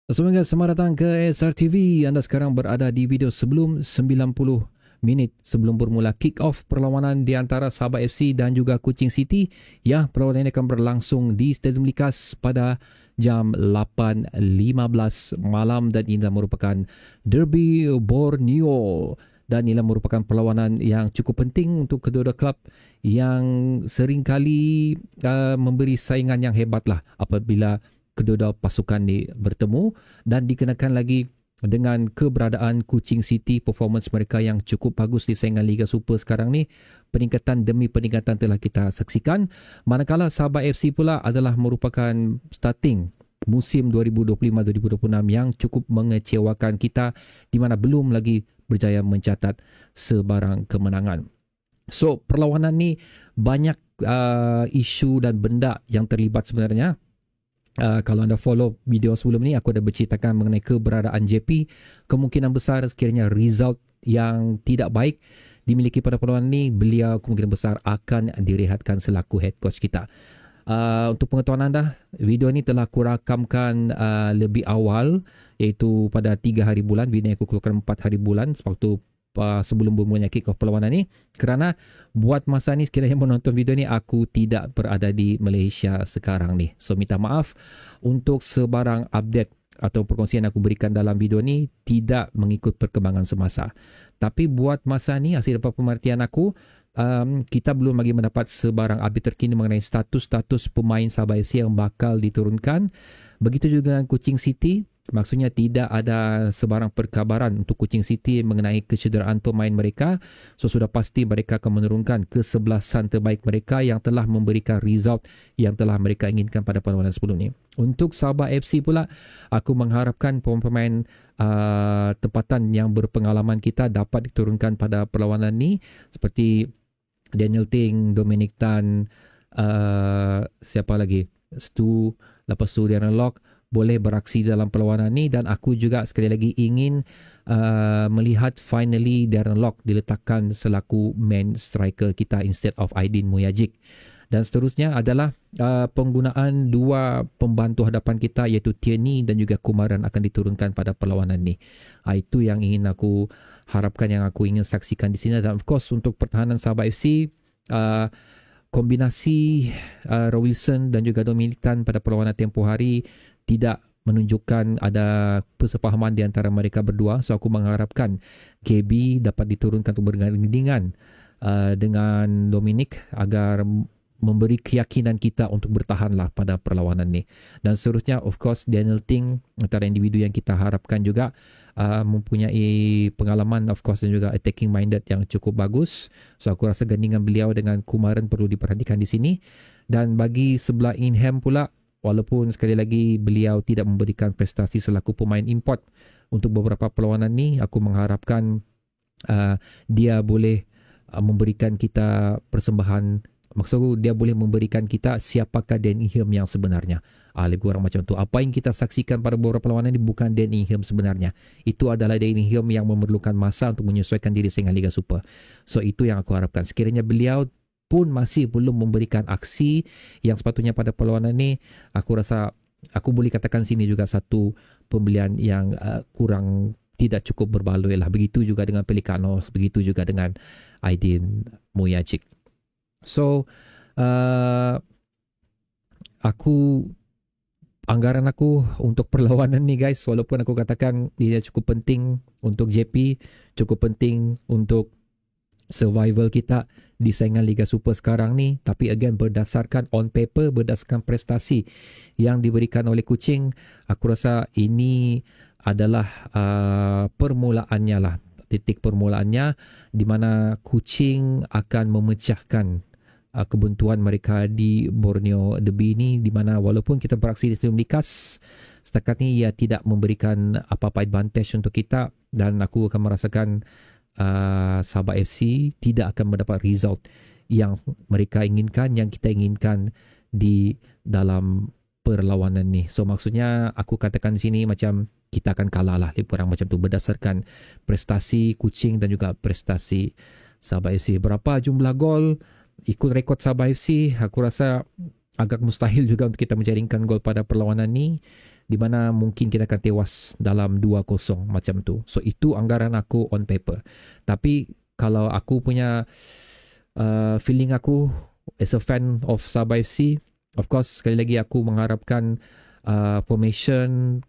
Semoga selamat datang ke SRTV. Anda sekarang berada di video sebelum 90 minit sebelum bermula kick-off perlawanan di antara Sabah FC dan juga Kuching City. Ya, perlawanan ini akan berlangsung di Stadium Likas pada jam 8.15 malam dan ini merupakan Derby Borneo. Dan ini merupakan perlawanan yang cukup penting untuk kedua-dua klub yang seringkali memberi saingan yang hebat lah apabila kedua-dua pasukan ni bertemu, dan dikenakan lagi dengan keberadaan Kuching City, performance mereka yang cukup bagus di saingan Liga Super sekarang ni, peningkatan demi peningkatan telah kita saksikan. Manakala Sabah FC pula adalah merupakan starting musim 2025-2026 yang cukup mengecewakan kita, di mana belum lagi berjaya mencatat sebarang kemenangan. So perlawanan ni banyak isu dan benda yang terlibat sebenarnya. Kalau anda follow video sebelum ni, aku dah berceritakan mengenai keberadaan JP. Kemungkinan besar sekiranya result yang tidak baik dimiliki pada perlawanan ni, beliau kemungkinan besar akan direhatkan selaku head coach kita. Untuk pengetahuan anda, video ni telah aku rakamkan lebih awal, iaitu pada 3 hari bulan. Video ni aku keluarkan 4 hari bulan waktu sebelum bermulanya kick-off perlawanan ni, kerana buat masa ni sekiranya menonton video ni aku tidak berada di Malaysia sekarang ni. So minta maaf untuk sebarang update atau perkongsian aku berikan dalam video ni tidak mengikut perkembangan semasa. Tapi buat masa ni, hasil dapat pemerhatian aku, kita belum lagi mendapat sebarang update terkini mengenai status-status pemain Sabah FC yang bakal diturunkan. Begitu juga dengan Kuching City. Maksudnya tidak ada sebarang perkabaran untuk Kuching City mengenai kecederaan pemain mereka. So sudah pasti mereka akan menurunkan kesebelasan terbaik mereka yang telah memberikan result yang telah mereka inginkan pada perlawanan sebelum ni. Untuk Sabah FC pula, aku mengharapkan pemain tempatan yang berpengalaman kita dapat diturunkan pada perlawanan ni, seperti Daniel Ting, Dominic Tan, siapa lagi, Stu, lepas tu Darren Lock boleh beraksi dalam perlawanan ni. Dan aku juga sekali lagi ingin melihat finally Darren Lock diletakkan selaku main striker kita instead of Aidin Muyajic. Dan seterusnya adalah penggunaan dua pembantu hadapan kita, iaitu Tierney dan juga Kumaran akan diturunkan pada perlawanan ni. Itu yang ingin aku harapkan, yang aku ingin saksikan di sini. Dan of course untuk pertahanan Sabah FC, kombinasi Wilson dan juga Dominic Tan pada perlawanan tempoh hari tidak menunjukkan ada persefahaman di antara mereka berdua. So aku mengharapkan KB dapat diturunkan untuk bergandingan dengan Dominic agar memberi keyakinan kita untuk bertahanlah pada perlawanan ni. Dan seterusnya of course Daniel Ting, antara individu yang kita harapkan juga mempunyai pengalaman of course dan juga attacking minded yang cukup bagus. So aku rasa gandingan beliau dengan Kumaran perlu diperhatikan di sini. Dan bagi sebelah Inham pula, walaupun sekali lagi beliau tidak memberikan prestasi selaku pemain import untuk beberapa perlawanan ni, aku mengharapkan dia boleh memberikan kita persembahan. Maksud dia boleh memberikan kita siapakah Dan Ingham yang sebenarnya. Lebih kurang macam tu. Apa yang kita saksikan pada beberapa perlawanan ini bukan Dan Ingham sebenarnya. Itu adalah Dan Ingham yang memerlukan masa untuk menyesuaikan diri dengan Liga Super. So itu yang aku harapkan. Sekiranya beliau pun masih belum memberikan aksi yang sepatutnya pada perlawanan ini, aku rasa aku boleh katakan sini juga satu pembelian yang kurang, tidak cukup berbaloi lah. Begitu juga dengan Pelicano, begitu juga dengan Aidin Muyajic. So anggaran aku untuk perlawanan ni guys, walaupun aku katakan dia cukup penting untuk JP, cukup penting untuk survival kita di saingan Liga Super sekarang ni, tapi again berdasarkan on paper, berdasarkan prestasi yang diberikan oleh Kuching, aku rasa ini adalah permulaannya lah, titik permulaannya di mana Kuching akan memecahkan kebuntuan mereka di Borneo Derby ini, di mana walaupun kita beraksi di Stadium Likas, setakat ni ia tidak memberikan apa-apa advantage untuk kita, dan aku akan merasakan Sabah FC tidak akan mendapat result yang mereka inginkan, yang kita inginkan di dalam perlawanan ni. So maksudnya aku katakan di sini macam kita akan kalah lah, lebih kurang macam tu, berdasarkan prestasi Kuching dan juga prestasi Sabah FC. Berapa jumlah gol ikut rekod Sabah FC, aku rasa agak mustahil juga untuk kita menjaringkan gol pada perlawanan ni. di mana mungkin kita akan tewas dalam 2-0 macam tu. So itu anggaran aku on paper. Tapi kalau aku punya feeling aku as a fan of Sabah FC, of course sekali lagi aku mengharapkan formation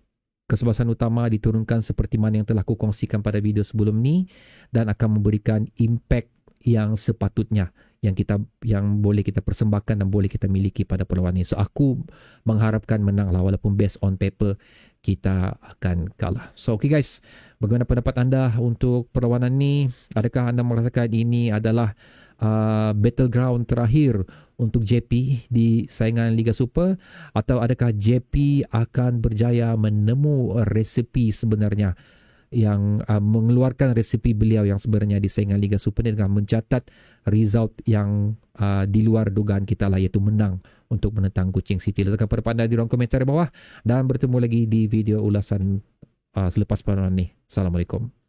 kesebelasan utama diturunkan seperti mana yang telah aku kongsikan pada video sebelum ni, dan akan memberikan impact yang sepatutnya yang boleh kita persembahkan dan boleh kita miliki pada perlawanan ini. So aku mengharapkan menang lah, walaupun based on paper kita akan kalah. So okay guys, bagaimana pendapat anda untuk perlawanan ni? Adakah anda merasakan ini adalah battleground terakhir untuk JP di saingan Liga Super, atau adakah JP akan berjaya menemu resepi sebenarnya yang mengeluarkan resepi beliau yang sebenarnya di saingan Liga Super dengan mencatat result yang di luar dugaan kita lah, iaitu menang untuk menentang Kuching City. Letakkan pendapat anda di ruang komentar di bawah, dan bertemu lagi di video ulasan selepas perlawanan ni. Assalamualaikum.